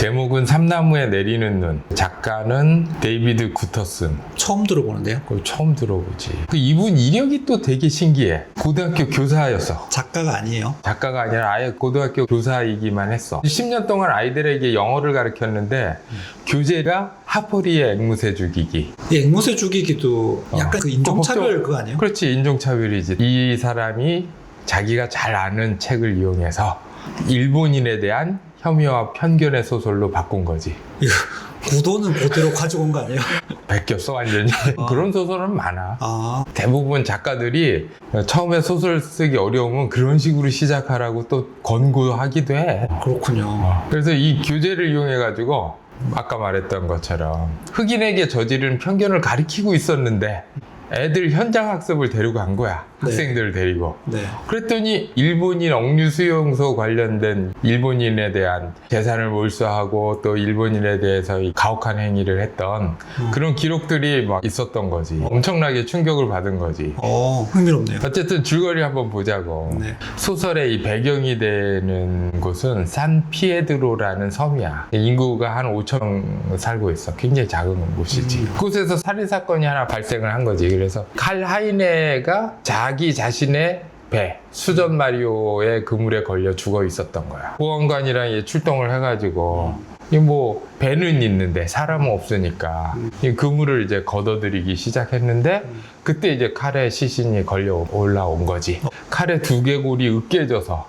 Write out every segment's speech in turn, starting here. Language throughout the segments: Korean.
제목은 삼나무에 내리는 눈. 작가는 데이비드 구터슨. 처음 들어보는데요. 그걸 처음 들어보지. 이분 이력이 또 되게 신기해. 고등학교 교사였어. 작가가 아니에요. 작가가 아니라 아예 고등학교 교사이기만 했어. 10년 동안 아이들에게 영어를 가르쳤는데 교재가 하퍼리의 앵무새 죽이기. 이 앵무새 죽이기도 약간 그 인종차별 그거 아니에요? 그렇지, 인종차별이지. 이 사람이 자기가 잘 아는 책을 이용해서 일본인에 대한 혐오와 편견의 소설로 바꾼 거지. 이거 구도는 그대로 가지고 온 거 아니에요? 베꼈어 완전히. 그런 소설은 많아. 대부분 작가들이 처음에 소설 쓰기 어려우면 그런 식으로 시작하라고 또 권고하기도 해. 그렇군요. 그래서 이 교재를 이용해 가지고 아까 말했던 것처럼 흑인에게 저지른 편견을 가리키고 있었는데 애들 현장 학습을 데리고 간 거야. 학생들을 데리고. 네. 그랬더니 일본인 억류 수용소 관련된 일본인에 대한 재산을 몰수하고 또 일본인에 대해서 가혹한 행위를 했던 그런 기록들이 막 있었던 거지. 엄청나게 충격을 받은 거지. 흥미롭네요. 어쨌든 줄거리 한번 보자고. 네. 소설의 이 배경이 되는 곳은 산피에드로라는 섬이야. 인구가 한 5천 명 살고 있어. 굉장히 작은 곳이지. 그곳에서 살인사건이 하나 발생을 한 거지. 그래서 칼 하이네가 자기 자신의 배, 수전 마리오의 그물에 걸려 죽어 있었던 거야. 보안관이랑 출동을 해가지고 이 뭐 배는 있는데 사람은 없으니까 이 그물을 이제 걷어들이기 시작했는데 그때 이제 칼에 시신이 걸려 올라온 거지. 칼에 두개골이 으깨져서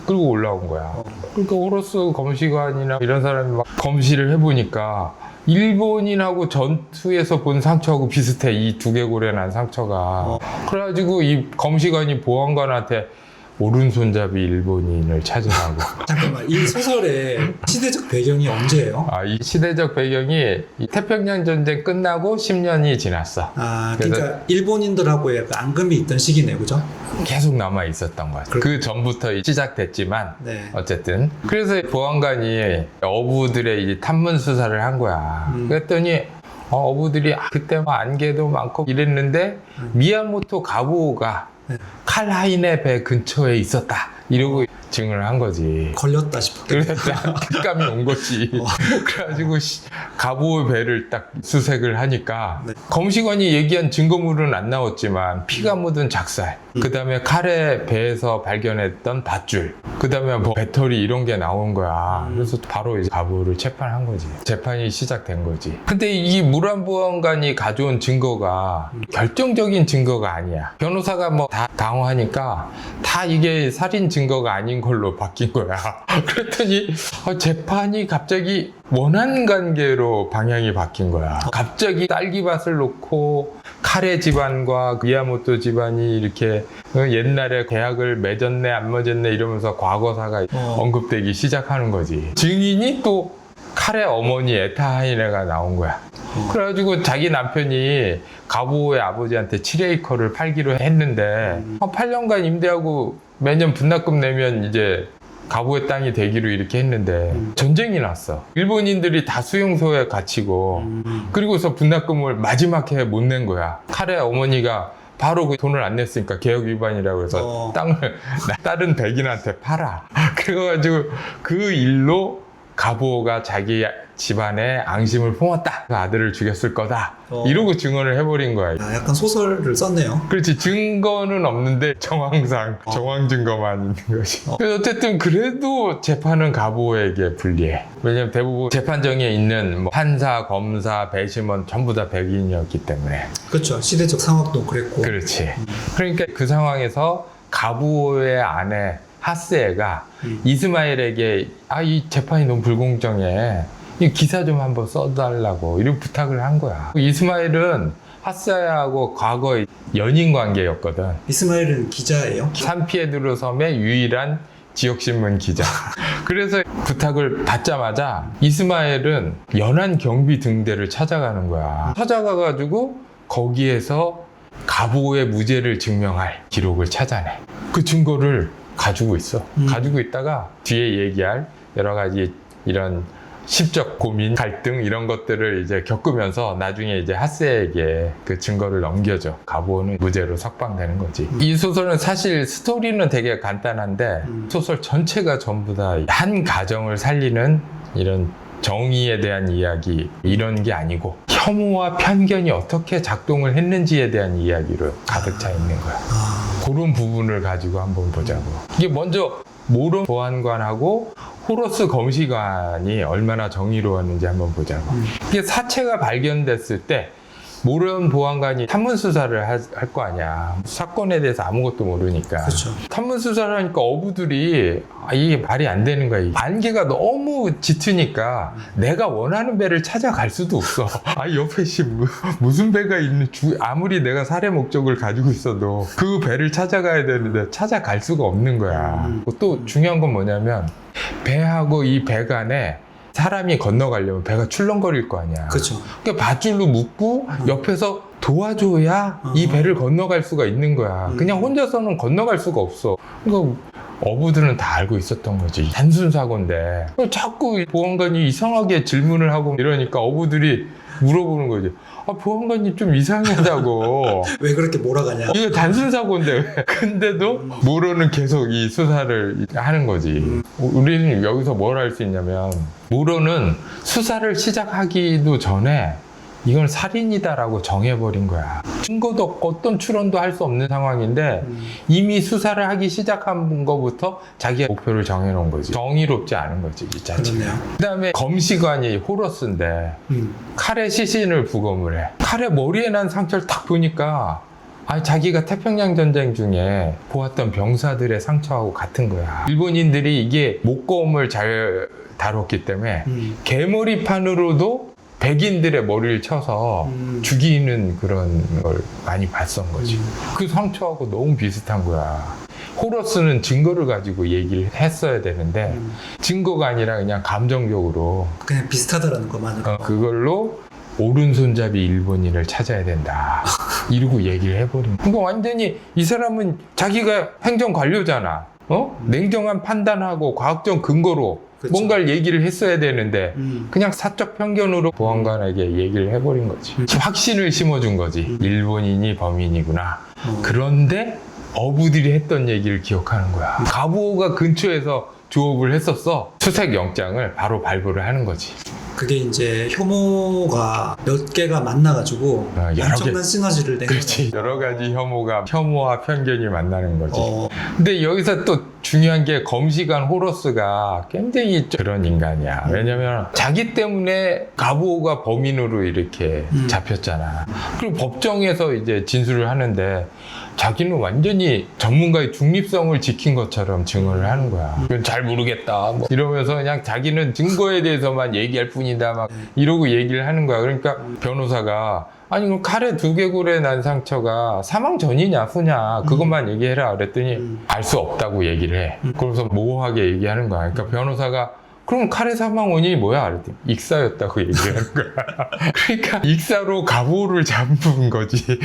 끌고 올라온 거야. 그러니까 오로스 검시관이나 이런 사람이 막 검시를 해보니까 일본인하고 전투에서 본 상처하고 비슷해. 이 두개골에 난 상처가. 그래가지고 이 검시관이 보안관한테 오른손잡이 일본인을 찾으라고. 잠깐만, 이 소설의 시대적 배경이 언제예요? 이 시대적 배경이 이 태평양 전쟁 끝나고 10년이 지났어. 그러니까 일본인들하고 약간 앙금이 있던 시기네요, 그죠? 계속 남아 있었던 거야. 그 전부터 시작됐지만 어쨌든 그래서 보안관이 어부들의 이 탐문 수사를 한 거야. 그랬더니 어부들이 그때 막 안개도 많고 이랬는데 미야모토 가부오가 칼 하인의 배 근처에 있었다 이러고 증언을 한 거지. 걸렸다 싶었겠다. 그래서 깜이 온 거지. 그래가지고 가부의 배를 딱 수색을 하니까 검시관이 얘기한 증거물은 안 나왔지만 피가 묻은 작살, 그 다음에 칼의 배에서 발견했던 밧줄, 그 다음에 뭐 배터리 이런 게 나온 거야. 그래서 바로 이제 가부를 재판한 거지. 재판이 시작된 거지. 근데 이 무란보안관이 가져온 증거가 결정적인 증거가 아니야. 변호사가 뭐 다 강화하니까 다 이게 살인 증거가 아닌 걸로 바뀐 거야. 그랬더니 재판이 갑자기 원한 관계로 방향이 바뀐 거야. 갑자기 딸기밭을 놓고 카레 집안과 미야모토 집안이 이렇게 옛날에 계약을 맺었네 안 맺었네 이러면서 과거사가 언급되기 시작하는 거지. 증인이 또 카레 어머니 에타 하이네가 나온 거야. 그래가지고 자기 남편이 가부오의 아버지한테 7에이커를 팔기로 했는데 8년간 임대하고 매년 분납금 내면 이제 가부의 땅이 되기로 이렇게 했는데 전쟁이 났어. 일본인들이 다 수용소에 갇히고 그리고서 분납금을 마지막 해에 못 낸 거야. 칼의 어머니가 바로 그 돈을 안 냈으니까 개혁 위반이라고 해서 땅을 다른 백인한테 팔아. 그래가지고 그 일로 가부오가 자기 집안에 앙심을 품었다. 그 아들을 죽였을 거다. 이러고 증언을 해버린 거야. 약간 소설을 썼네요. 그렇지. 증거는 없는데 정황상 정황 증거만 있는 것이. 그래서 어쨌든 그래도 재판은 가부오에게 불리해. 왜냐면 대부분 재판정에 있는 뭐 판사, 검사, 배심원 전부 다 백인이었기 때문에. 그렇죠. 시대적 상황도 그랬고. 그렇지. 그러니까 그 상황에서 가부오의 아내 하스에가 이스마일에게 이 재판이 너무 불공정해. 이 기사 좀 한번 써달라고 이런 부탁을 한 거야. 이스마일은 하스야하고 과거의 연인 관계였거든. 이스마일은 기자예요? 산피에드로 섬의 유일한 지역신문 기자. 그래서 부탁을 받자마자 이스마일은 연안 경비 등대를 찾아가는 거야. 찾아가가지고 거기에서 가부오의 무죄를 증명할 기록을 찾아내. 그 증거를 가지고 있어. 가지고 있다가 뒤에 얘기할 여러 가지 이런 심적 고민, 갈등 이런 것들을 이제 겪으면서 나중에 이제 하스에게 그 증거를 넘겨줘. 가부오는 무죄로 석방되는 거지. 이 소설은 사실 스토리는 되게 간단한데 소설 전체가 전부 다 한 가정을 살리는 이런 정의에 대한 이야기 이런 게 아니고 혐오와 편견이 어떻게 작동을 했는지에 대한 이야기로 가득 차 있는 거야. 그런 부분을 가지고 한번 보자고. 이게 먼저 모론 보안관하고 호러스 검시관이 얼마나 정의로웠는지 한번 보자고. 이게 사체가 발견됐을 때 모론 보안관이 탐문 수사를 할 거 아니야. 사건에 대해서 아무것도 모르니까. 그렇죠. 탐문 수사를 하니까 어부들이 이게 말이 안 되는 거야. 안개가 너무 짙으니까 내가 원하는 배를 찾아갈 수도 없어. 옆에 무슨 배가 있는 아무리 내가 살해 목적을 가지고 있어도 그 배를 찾아가야 되는데 찾아갈 수가 없는 거야. 또 중요한 건 뭐냐면 배하고 이 배 간에 사람이 건너가려면 배가 출렁거릴 거 아니야. 그렇죠. 그러니까 밧줄로 묶고 옆에서 도와줘야 이 배를 건너갈 수가 있는 거야. 그냥 혼자서는 건너갈 수가 없어. 그러니까 어부들은 다 알고 있었던 거지. 단순 사고인데 자꾸 보안관이 이상하게 질문을 하고 이러니까 어부들이 물어보는 거지. 보안관이 좀 이상하다고. 왜 그렇게 몰아가냐. 이거 단순 사고인데 왜? 근데도 모로는 계속 이 수사를 하는 거지. 우리는 여기서 뭘 할 수 있냐면 모로는 수사를 시작하기도 전에 이건 살인이다라고 정해버린 거야. 증거도 없고 어떤 추론도 할 수 없는 상황인데 이미 수사를 하기 시작한 것부터 자기의 목표를 정해놓은 거지. 정의롭지 않은 거지, 이 자체가. 그 다음에 검시관이 호러스인데 칼에 시신을 부검을 해. 칼에 머리에 난 상처를 딱 보니까 자기가 태평양 전쟁 중에 보았던 병사들의 상처하고 같은 거야. 일본인들이 이게 목검을 잘 다뤘기 때문에 개머리판으로도 백인들의 머리를 쳐서 죽이는 그런 걸 많이 봤던 거지. 그 상처하고 너무 비슷한 거야. 호러스는 증거를 가지고 얘기를 했어야 되는데 증거가 아니라 그냥 감정적으로 그냥 비슷하다라는 것만으로. 그걸로 오른손잡이 일본인을 찾아야 된다 이러고 얘기를 해버린 거야. 그러니까 완전히 이 사람은 자기가 행정관료잖아. 냉정한 판단하고 과학적 근거로 그쵸. 뭔가를 얘기를 했어야 되는데 그냥 사적 편견으로 보안관에게 얘기를 해버린 거지. 확신을 심어준 거지. 일본인이 범인이구나. 그런데 어부들이 했던 얘기를 기억하는 거야. 가부호가 근처에서 조업을 했었어. 수색 영장을 바로 발부를 하는 거지. 그게 이제 혐오가 몇 개가 만나가지고 여러 엄청난 개. 시너지를 내는 그렇지. 거예요. 여러 가지 혐오와 편견이 만나는 거지. 근데 여기서 또 중요한 게 검시관 호러스가 굉장히 그런 인간이야. 왜냐면 자기 때문에 가부호가 범인으로 이렇게 잡혔잖아. 그리고 법정에서 이제 진술을 하는데 자기는 완전히 전문가의 중립성을 지킨 것처럼 증언을 하는 거야. 이건 잘 모르겠다. 이러면서 그냥 자기는 증거에 대해서만 얘기할 뿐이다. 막 이러고 얘기를 하는 거야. 그러니까 변호사가 그럼 칼에 두개골에 난 상처가 사망 전이냐 후냐 그것만 얘기해라 그랬더니 알 수 없다고 얘기를 해. 그래서 모호하게 얘기하는 거야. 그러니까 변호사가 그럼 칼의 사망 원인이 뭐야? 그랬더니 익사였다고 얘기하는 거야. 그러니까 익사로 가부호를 잡은 거지.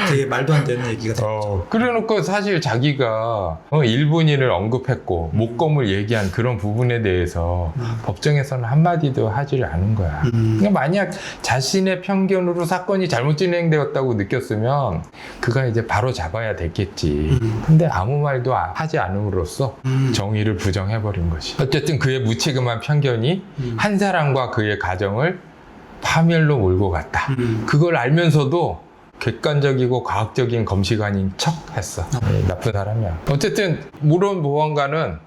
되게 말도 안 되는 얘기가 됐죠. 그래놓고 사실 자기가 일본인을 언급했고 목검을 얘기한 그런 부분에 대해서 법정에서는 한마디도 하지를 않은 거야. 그러니까 만약 자신의 편견으로 사건이 잘못 진행되었다고 느꼈으면 그가 이제 바로 잡아야 됐겠지. 근데 아무 말도 하지 않음으로써 정의를 부정해버린 거지. 어쨌든 그의 무책임한 편견이 한 사람과 그의 가정을 파멸로 몰고 갔다. 그걸 알면서도 객관적이고 과학적인 검시관인 척 했어. 나쁜 사람이야. 어쨌든 모론 보안관은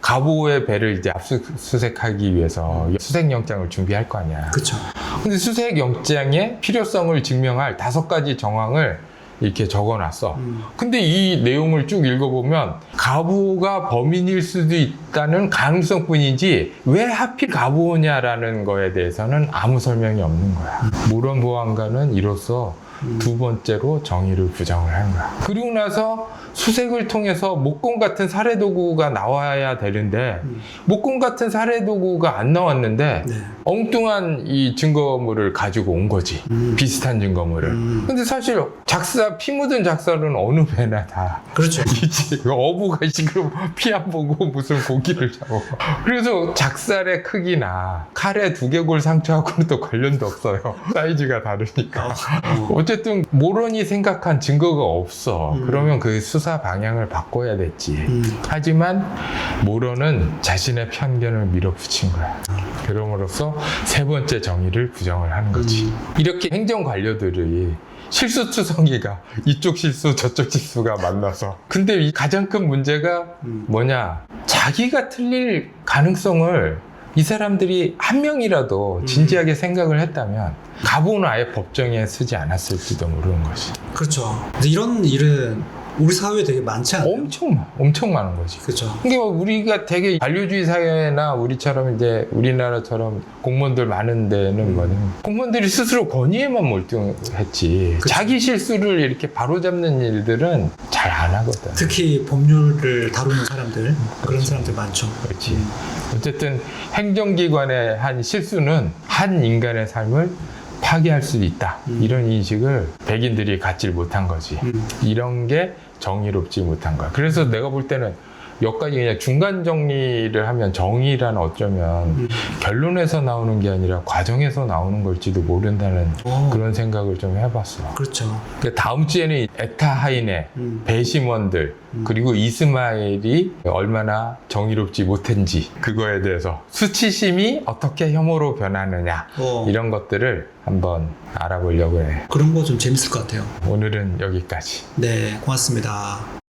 가부호의 배를 이제 압수수색하기 위해서 수색영장을 준비할 거 아니야. 그렇죠. 근데 수색영장의 필요성을 증명할 5가지 정황을 이렇게 적어놨어. 근데 이 내용을 쭉 읽어보면 가부호가 범인일 수도 있다는 가능성뿐이지 왜 하필 가부호냐라는 거에 대해서는 아무 설명이 없는 거야. 모론 보안관은 이로써 두 번째로 정의를 부정을 한 거야. 그리고 나서 수색을 통해서 목공 같은 살해 도구가 나와야 되는데 목공 같은 살해 도구가 안 나왔는데 엉뚱한 이 증거물을 가지고 온 거지. 비슷한 증거물을. 근데 사실 피 묻은 작살은 어느 배나 다 그렇죠. 있지. 어부가 지금 피 안 보고 무슨 고기를 잡아. 그래서 작살의 크기나 칼의 두개골 상처하고는 또 관련도 없어요. 사이즈가 다르니까. 어쨌든 모론이 생각한 증거가 없어. 그러면 그 수사 방향을 바꿔야 됐지. 하지만 모론은 자신의 편견을 밀어붙인 거야. 그럼으로써 그래서 세 번째 정의를 부정을 하는 거지. 이렇게 행정 관료들이 실수투성이가 이쪽 실수 저쪽 실수가 만나서 근데 이 가장 큰 문제가 뭐냐, 자기가 틀릴 가능성을 이 사람들이 한 명이라도 진지하게 생각을 했다면 가보는 아예 법정에 쓰지 않았을지도 모르는 것이. 그렇죠. 근데 이런 일은 우리 사회에 되게 많지 않아요? 엄청 많은 거지. 그렇죠. 이게 뭐 우리가 되게 관료주의 사회나 우리처럼 이제 우리나라처럼 공무원들 많은 데는 뭐냐면 공무원들이 스스로 권위에만 몰두했지 그쵸. 자기 실수를 이렇게 바로잡는 일들은 잘 안 하거든. 특히 법률을 다루는 사람들, 그런 사람들 많죠. 그렇지. 어쨌든 행정기관의 한 실수는 한 인간의 삶을 파괴할 수도 있다. 이런 인식을 백인들이 갖질 못한 거지. 이런 게 정의롭지 못한 거야. 그래서 내가 볼 때는 여기까지 그냥 중간 정리를 하면 정의란 어쩌면 결론에서 나오는 게 아니라 과정에서 나오는 걸지도 모른다는 그런 생각을 좀 해봤어. 그렇죠. 그러니까 다음 주에는 에타 하이네, 배심원들, 그리고 이스마엘이 얼마나 정의롭지 못한지 그거에 대해서 수치심이 어떻게 혐오로 변하느냐 이런 것들을 한번 알아보려고 해. 그런 거 좀 재밌을 것 같아요. 오늘은 여기까지. 네, 고맙습니다.